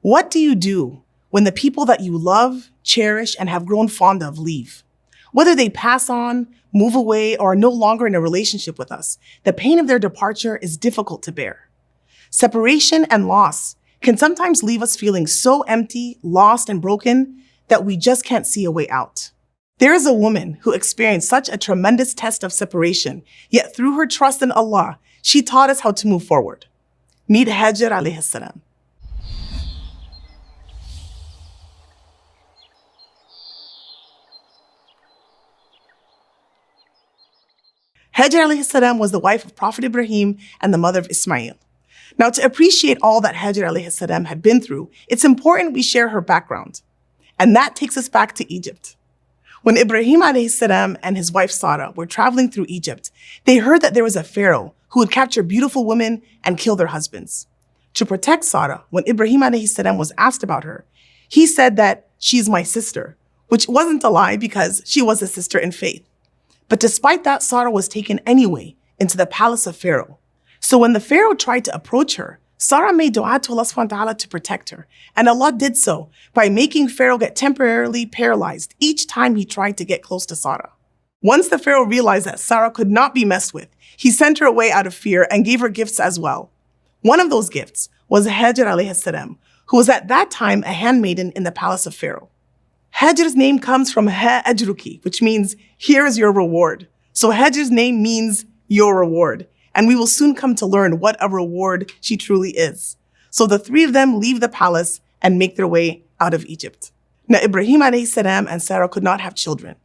What do you do when the people that you love, cherish, and have grown fond of leave? Whether they pass on, move away, or are no longer in a relationship with us, the pain of their departure is difficult to bear. Separation and loss can sometimes leave us feeling so empty, lost, and broken that we just can't see a way out. There is a woman who experienced such a tremendous test of separation, yet through her trust in Allah, she taught us how to move forward. Meet Hajar alayhi salam. Hajar alayhi salam was the wife of Prophet Ibrahim and the mother of Ismail. Now, to appreciate all that Hajar alayhi salam had been through, it's important we share her background. And that takes us back to Egypt. When Ibrahim alayhi salam and his wife Sarah were traveling through Egypt, they heard that there was a pharaoh who would capture beautiful women and kill their husbands. To protect Sarah, when Ibrahim alayhi salam was asked about her, he said that she's my sister, which wasn't a lie because she was a sister in faith. But despite that, Sarah was taken anyway into the palace of Pharaoh. So when the Pharaoh tried to approach her, Sarah made dua to Allah subhanahu wa ta'ala to protect her. And Allah did so by making Pharaoh get temporarily paralyzed each time he tried to get close to Sarah. Once the Pharaoh realized that Sarah could not be messed with, he sent her away out of fear and gave her gifts as well. One of those gifts was Hajar alayhi salam, who was at that time a handmaiden in the palace of Pharaoh. Hajar's name comes from Ha Ajruki, which means, here is your reward. So Hajar's name means your reward. And we will soon come to learn what a reward she truly is. So the three of them leave the palace and make their way out of Egypt. Now Ibrahim alayhi salam and Sarah could not have children.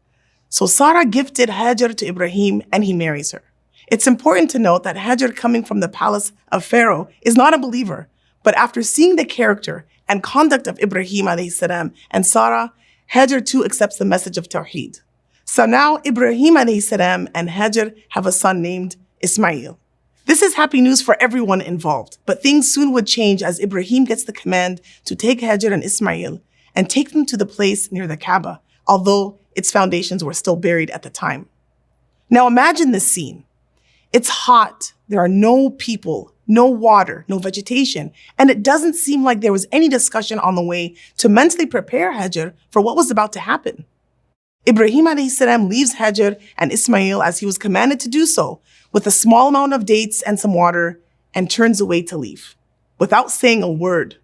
So Sarah gifted Hajar to Ibrahim and he marries her. It's important to note that Hajar, coming from the palace of Pharaoh, is not a believer. But after seeing the character and conduct of Ibrahim alayhi salam and Sarah, Hajar too accepts the message of Tawheed. So now Ibrahim alayhi salam and Hajar have a son named Ismail. This is happy news for everyone involved, but things soon would change as Ibrahim gets the command to take Hajar and Ismail and take them to the place near the Kaaba, although its foundations were still buried at the time. Now imagine this scene. It's hot, there are no people, no water, no vegetation, and it doesn't seem like there was any discussion on the way to mentally prepare Hajar for what was about to happen. Ibrahim alayhi salam leaves Hajar and Ismail as he was commanded to do so, with a small amount of dates and some water, and turns away to leave, without saying a word.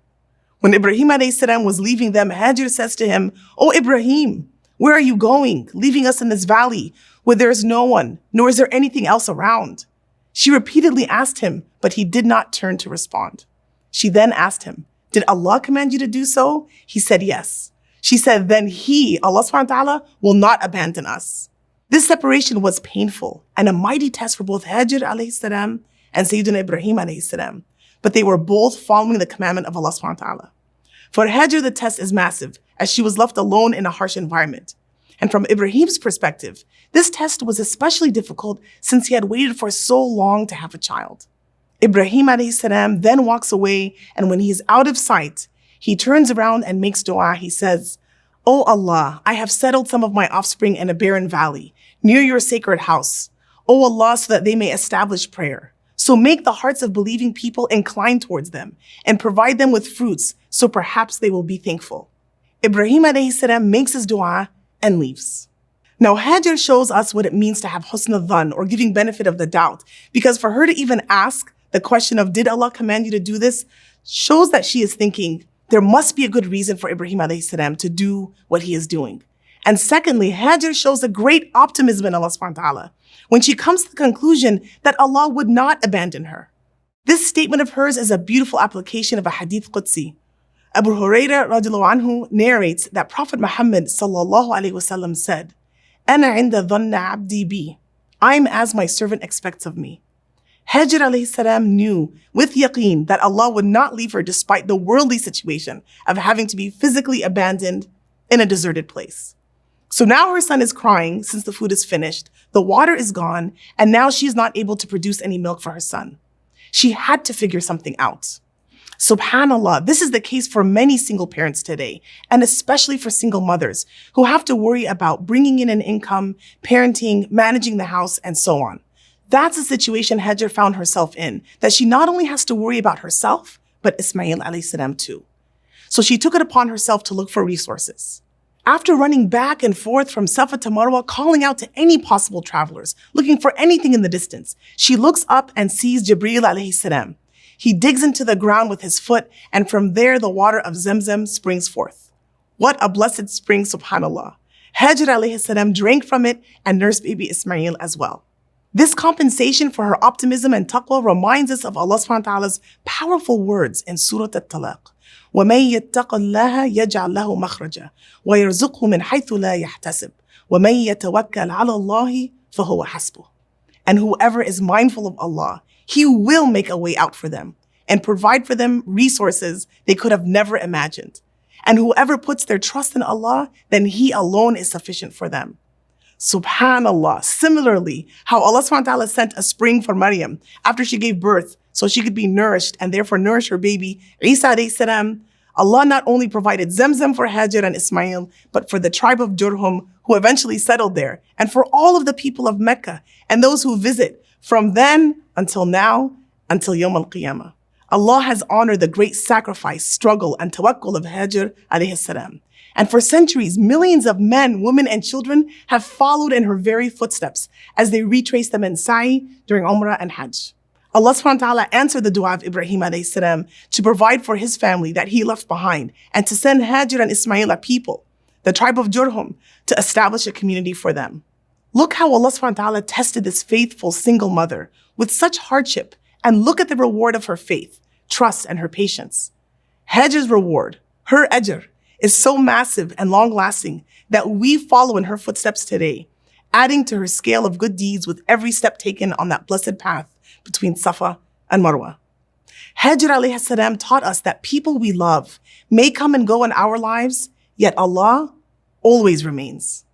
When Ibrahim alayhi salam was leaving them, Hajar says to him, "Oh Ibrahim, where are you going, leaving us in this valley where there is no one, nor is there anything else around?" She repeatedly asked him, but he did not turn to respond. She then asked him, "Did Allah command you to do so?" He said, "Yes." She said, "Then He, Allah subhanahu wa ta'ala, will not abandon us." This separation was painful and a mighty test for both Hajar alayhi salam and Sayyidina Ibrahim alayhi salam, but they were both following the commandment of Allah subhanahu wa ta'ala. For Hajar, the test is massive, as she was left alone in a harsh environment. And from Ibrahim's perspective, this test was especially difficult since he had waited for so long to have a child. Ibrahim alayhi salam then walks away, and when he is out of sight, he turns around and makes dua. He says, "O Allah, I have settled some of my offspring in a barren valley, near your sacred house. O Allah, so that they may establish prayer. So make the hearts of believing people incline towards them, and provide them with fruits, so perhaps they will be thankful." Ibrahim alayhi salam makes his dua and leaves. Now Hajar shows us what it means to have husn al-dhan, or giving benefit of the doubt, because for her to even ask the question of, "Did Allah command you to do this?" shows that she is thinking, there must be a good reason for Ibrahim alayhi salam to do what he is doing. And secondly, Hajar shows a great optimism in Allah subhanahu wa ta'ala when she comes to the conclusion that Allah would not abandon her. This statement of hers is a beautiful application of a hadith Qudsi. Abu Hurairah radiallahu anhu narrates that Prophet Muhammad sallallahu alayhi wasallam said, "Ana inda dhanna abdi bi." I'm as my servant expects of me. Hajar alayhi salam knew with yaqeen that Allah would not leave her despite the worldly situation of having to be physically abandoned in a deserted place. So now her son is crying since the food is finished, the water is gone, and now she is not able to produce any milk for her son. She had to figure something out. SubhanAllah, this is the case for many single parents today, and especially for single mothers who have to worry about bringing in an income, parenting, managing the house, and so on. That's the situation Hajar found herself in, that she not only has to worry about herself, but Ismail alayhi salam too. so she took it upon herself to look for resources. After running back and forth from Safa to Marwa, calling out to any possible travelers, looking for anything in the distance, she looks up and sees Jibreel alayhi salam. He digs into the ground with his foot, and from there the water of Zamzam springs forth. What a blessed spring, subhanallah. Hajar alayhi salam drank from it and nursed baby Ismail as well. This compensation for her optimism and taqwa reminds us of Allah subhanahu wa ta'ala's powerful words in Surah At-Talaq. وَمَن يَتَّقِ اللَّهَ يَجْعَلْ لَهُ مَخْرَجًا وَيَرْزُقْهُ مِنْ حَيْثُ لَا يَحْتَسِبُ وَمَن يَتَوَكَّلْ عَلَى اللَّهِ فَهُوَ حَسْبُهُ. And whoever is mindful of Allah, He will make a way out for them and provide for them resources they could have never imagined. And whoever puts their trust in Allah, then He alone is sufficient for them. Subhanallah. Similarly, how Allah subhanahu wa ta'ala sent a spring for Maryam after she gave birth so she could be nourished and therefore nourish her baby, Isa alayhi salam. Allah not only provided Zamzam for Hajar and Ismail, but for the tribe of Jurhum who eventually settled there, and for all of the people of Mecca and those who visit from then until now, until Yawm al-Qiyamah. Allah has honored the great sacrifice, struggle, and tawakkul of Hajar alayhi salam. And for centuries, millions of men, women, and children have followed in her very footsteps as they retrace them in Sa'i during Umrah and Hajj. Allah subhanahu wa ta'ala answered the dua of Ibrahim alayhi salam to provide for his family that he left behind and to send Hajar and Ismail a people, the tribe of Jurhum, to establish a community for them. Look how Allah subhanahu wa ta'ala tested this faithful single mother with such hardship, and look at the reward of her faith, trust, and her patience. Hajar's reward, her ajr, is so massive and long-lasting that we follow in her footsteps today, adding to her scale of good deeds with every step taken on that blessed path between Safa and Marwa. Hajar alayhi salam taught us that people we love may come and go in our lives, yet Allah always remains.